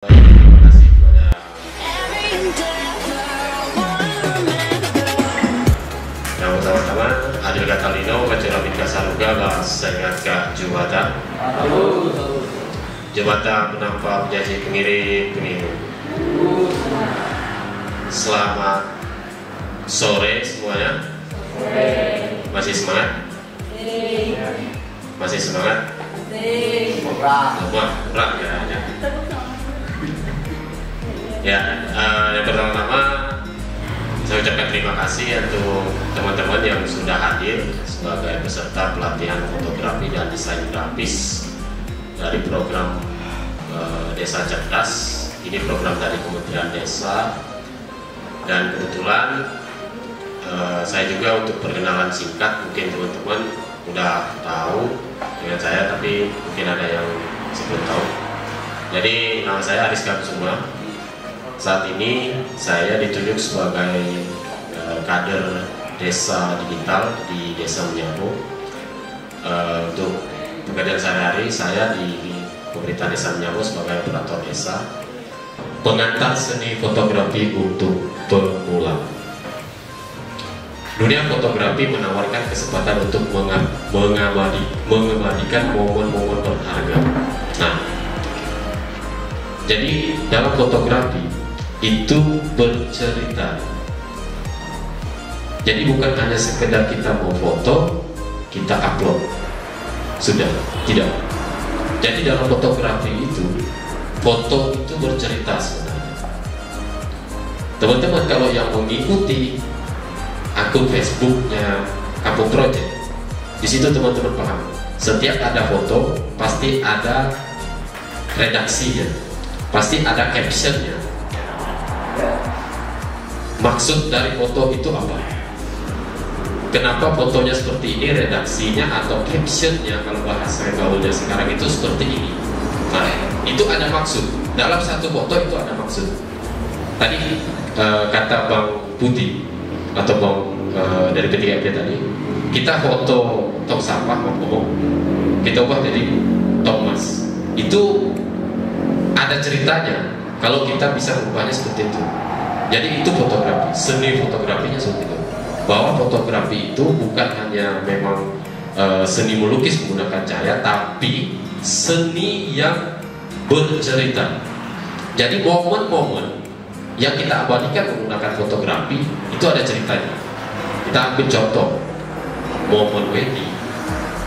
Terima kasih kepada yang pertama-tama Adil Katalino, Kacura Bidka Saluga, Sengatka Jumata Jumata penampak penjanji pengirim pemilu. Selamat sore semuanya. Masih semangat? Masih semangat? Berat ya. Yang pertama-tama saya ucapkan terima kasih untuk teman-teman yang sudah hadir sebagai peserta pelatihan fotografi dan desain grafis dari program Desa Cerdas. Ini program dari Kementerian Desa, dan kebetulan saya juga untuk perkenalan singkat, mungkin teman-teman udah tahu dengan saya, tapi mungkin ada yang sebelum tahu. Jadi nama saya Aris Kusuma. Saat ini saya ditunjuk sebagai kader desa digital di Desa Menyambo. Untuk pekerjaan sehari-hari saya di pemerintah Desa Menyambo sebagai operator desa, pengantar seni fotografi untuk pemula. Dunia fotografi menawarkan kesempatan untuk mengabadikan momen-momen berharga. Nah, jadi dalam fotografi itu bercerita. Jadi bukan hanya sekedar kita mau foto, kita upload, sudah, tidak. Jadi dalam fotografi itu, foto itu bercerita sebenarnya. Teman-teman kalau yang mengikuti akun Facebooknya Kampung Project, di situ teman-teman paham. Setiap ada foto pasti ada redaksinya, pasti ada captionnya. Maksud dari foto itu apa? Kenapa fotonya seperti ini, redaksinya atau captionnya kalau bahasa gaulnya sekarang itu seperti ini? Nah, itu ada maksud. Dalam satu foto itu ada maksud. Tadi kata Bang Putih atau Bang dari P3MP tadi, kita foto tong sampah, kita ubah jadi tong emas. Itu ada ceritanya kalau kita bisa mengubahnya seperti itu. Jadi itu fotografi, seni fotografinya seperti itu. Bahwa fotografi itu bukan hanya memang seni melukis menggunakan cahaya, tapi seni yang bercerita. Jadi momen-momen yang kita abadikan menggunakan fotografi itu ada ceritanya. Kita ambil contoh momen wedding,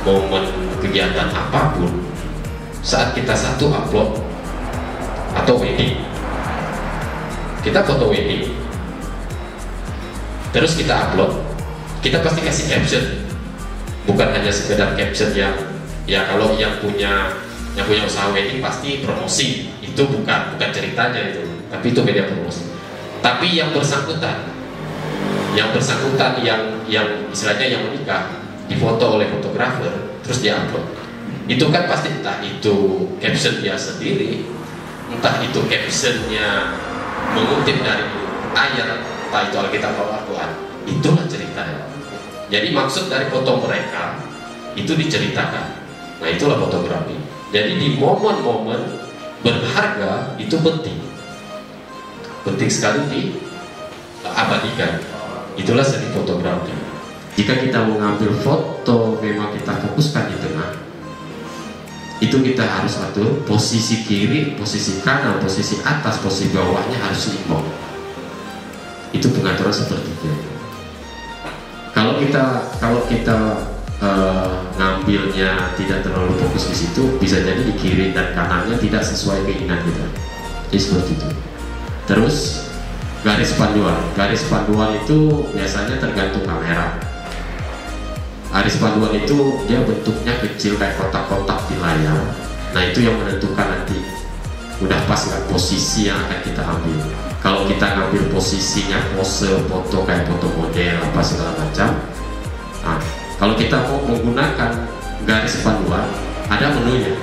momen kegiatan apapun, saat kita satu upload atau wedding, kita foto wedding, terus kita upload, kita pasti kasih caption. Bukan hanya sekedar caption yang, ya kalau yang punya usaha wedding pasti promosi, itu bukan ceritanya itu, tapi itu media promosi. Tapi yang bersangkutan yang istilahnya yang menikah difoto oleh fotografer, terus dia upload, itu kan pasti entah itu caption dia sendiri, entah itu captionnya mengutip dari ayat, entah itu Alkitab atau Al-Quran, itulah ceritanya. Jadi maksud dari foto mereka itu diceritakan. Nah, itulah fotografi. Jadi di momen-momen berharga itu penting sekali diabadikan. Itulah seni fotografi. Jika kita mengambil foto, memang kita fokuskan di tengah, itu kita harus atur posisi kiri, posisi kanan, posisi atas, posisi bawahnya harus seimbang. Itu pengaturan seperti itu. Kalau kita ngambilnya tidak terlalu fokus di situ, bisa jadi di kiri dan kanannya tidak sesuai keinginan kita. Jadi seperti itu. Terus garis panduan itu biasanya tergantung kamera. Garis panduan itu dia bentuknya kecil kayak kotak-kotak di layar. Nah, itu yang menentukan nanti udah pas nggak posisi yang akan kita ambil. Kalau kita ngambil posisinya pose foto kayak foto model apa segala macam. Nah, kalau kita mau menggunakan garis panduan, ada menunya.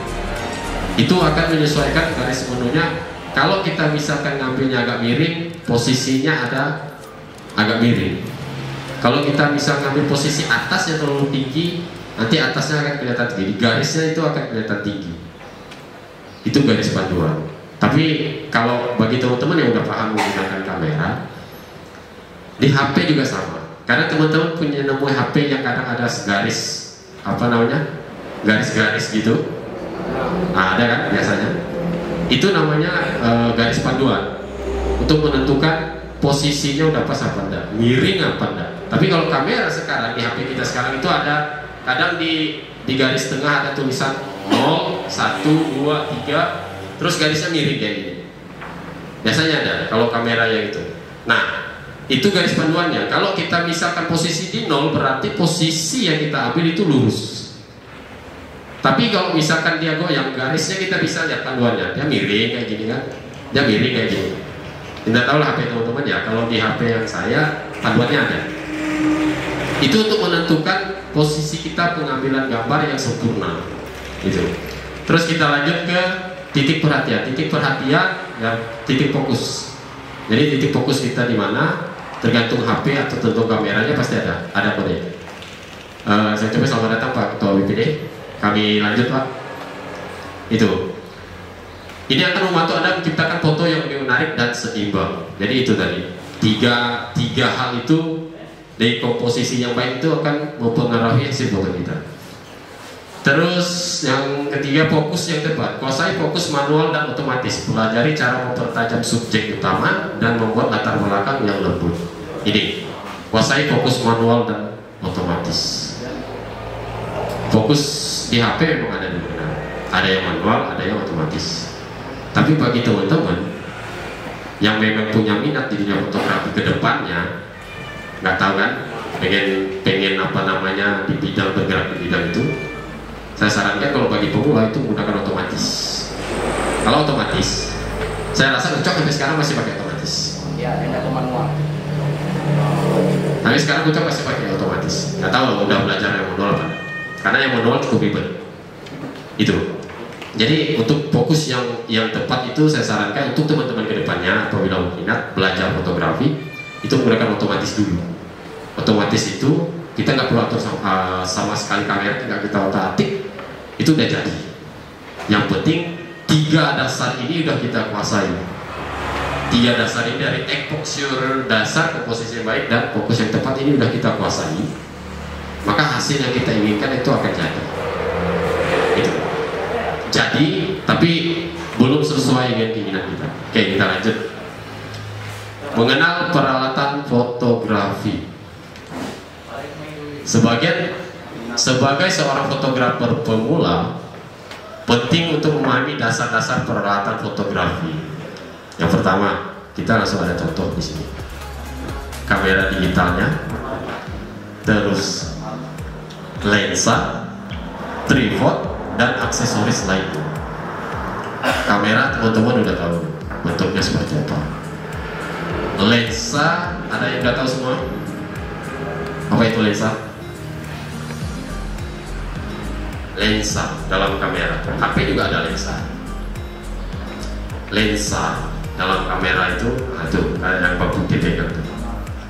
Itu akan menyesuaikan garis menunya. Kalau kita misalkan ngambilnya agak miring, posisinya ada agak miring. Kalau kita bisa ngambil posisi atas yang terlalu tinggi, nanti atasnya akan kelihatan tinggi, garisnya itu akan kelihatan tinggi. Itu garis panduan. Tapi kalau bagi teman-teman yang udah paham menggunakan kamera, di HP juga sama. Karena teman-teman punya nemu HP yang kadang ada garis, apa namanya, garis-garis gitu. Nah, ada kan biasanya. Itu namanya garis panduan untuk menentukan posisinya udah pas apa enggak, miring apa enggak. Tapi kalau kamera sekarang di HP kita sekarang itu ada kadang di garis tengah ada tulisan 0, 1, 2, 3, terus garisnya miring kayak gini. Biasanya ada kalau kamera yang itu. Nah, itu garis panduannya. Kalau kita misalkan posisi di 0, berarti posisi yang kita ambil itu lurus. Tapi kalau misalkan dia goyang, garisnya kita bisa lihat panduannya. Dia miring kayak gini kan? Dia miring kayak gini. Tidak tahu lah HP teman-teman ya. Kalau di HP yang saya, panduannya ada. Itu untuk menentukan posisi kita pengambilan gambar yang sempurna. Gitu. Terus kita lanjut ke titik perhatian. Titik perhatian ya, titik fokus. Jadi titik fokus kita di mana? Tergantung HP atau tergantung kameranya pasti ada kode. Saya coba selamat datang Pak Ketua BPD. Kami lanjut Pak. Itu. Ini akan membantu Anda menciptakan foto yang lebih menarik dan seimbang. Jadi itu tadi tiga hal itu dari komposisi yang baik itu akan mempengaruhi hasil foto kita. Terus yang ketiga, fokus yang tepat. Kuasai fokus manual dan otomatis. Pelajari cara mempertajam subjek utama dan membuat latar belakang yang lembut. Ini, kuasai fokus manual dan otomatis. Fokus di HP memang ada dua, ada yang manual, ada yang otomatis. Tapi bagi teman-teman yang memang punya minat di dunia fotografi ke depannya, nggak tahu kan, pengen apa namanya di bidang bergerak di bidang itu, saya sarankan kalau bagi pemula itu menggunakan otomatis. Kalau otomatis, saya rasa Ucok sampai sekarang masih pakai otomatis. Ya, tidak ke manual. Tapi sekarang Ucok masih pakai otomatis. Nggak tahu loh, udah belajar yang manual apa? Karena yang manual cukup ribet. Itu. Jadi untuk fokus yang tepat itu saya sarankan untuk teman-teman kedepannya apabila minat belajar fotografi itu menggunakan otomatis dulu. Otomatis itu kita nggak perlu atur sama sekali kamera, tinggal kita otak-atik itu udah jadi. Yang penting 3 dasar ini udah kita kuasai. 3 dasar ini dari exposure dasar, komposisi yang baik dan fokus yang tepat ini udah kita kuasai, maka hasil yang kita inginkan itu akan jadi. Itu. Jadi, tapi belum sesuai dengan keinginan kita. Oke, kita lanjut. Mengenal peralatan fotografi. Sebagai seorang fotografer pemula, penting untuk memahami dasar-dasar peralatan fotografi. Yang pertama, kita langsung ada contoh di sini. Kamera digitalnya, terus lensa, tripod, dan aksesoris lainnya. Kamera teman-teman udah tahu bentuknya seperti apa. Lensa, ada yang udah tahu semua? Apa itu lensa? Lensa dalam kamera. HP juga ada lensa. Lensa dalam kamera itu, yang Pak Putih pegang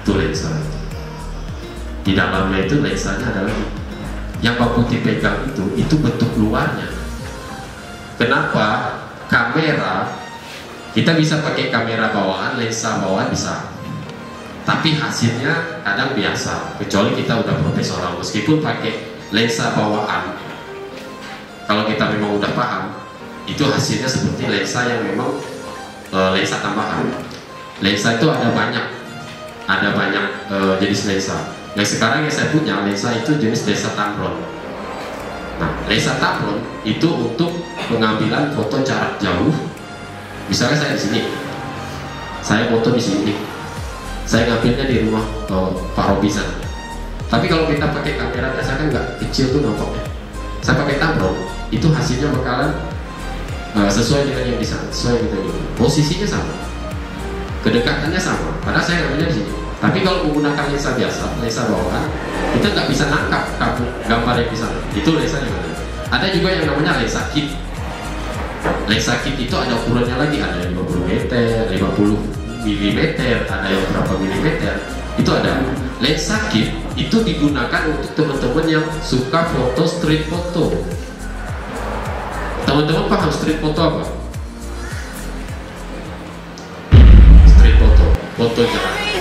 itu lensa. Di dalamnya itu lensanya adalah yang Pak Putih pegang itu bentuk luarnya. Kenapa? Kamera kita bisa pakai kamera bawahan, lensa bawahan bisa, tapi hasilnya kadang biasa, kecuali kita udah profesional. Meskipun pakai lensa bawaan, kalau kita memang udah paham, itu hasilnya seperti lensa yang memang lensa tambahan. Lensa itu ada banyak jenis lensa. Yang sekarang yang saya punya lensa itu jenis lensa tamron. Nah, lensa tamron itu untuk pengambilan foto jarak jauh. Misalnya saya di sini, saya foto di sini, saya ngambilnya di rumah Pak Robisan. Tapi kalau kita pakai kamera biasa kan nggak kecil tuh nampaknya. Saya pakai tamron, itu hasilnya bakalan sesuai dengan yang bisa, sesuai dengan ini. Posisinya sama, kedekatannya sama. Padahal saya ngambilnya di sini. Tapi kalau menggunakan lensa biasa, lensa bawaan, kita nggak bisa nangkap gambar yang di sana. Itu lensa yang mana? Ada juga yang namanya lensa kit. Lensa kit itu ada ukurannya lagi, ada yang 50 meter, 50 mm, ada yang berapa milimeter. Itu ada. Lensa kit itu digunakan untuk teman-teman yang suka foto street photo. Teman-teman paham street photo apa? foto jerah.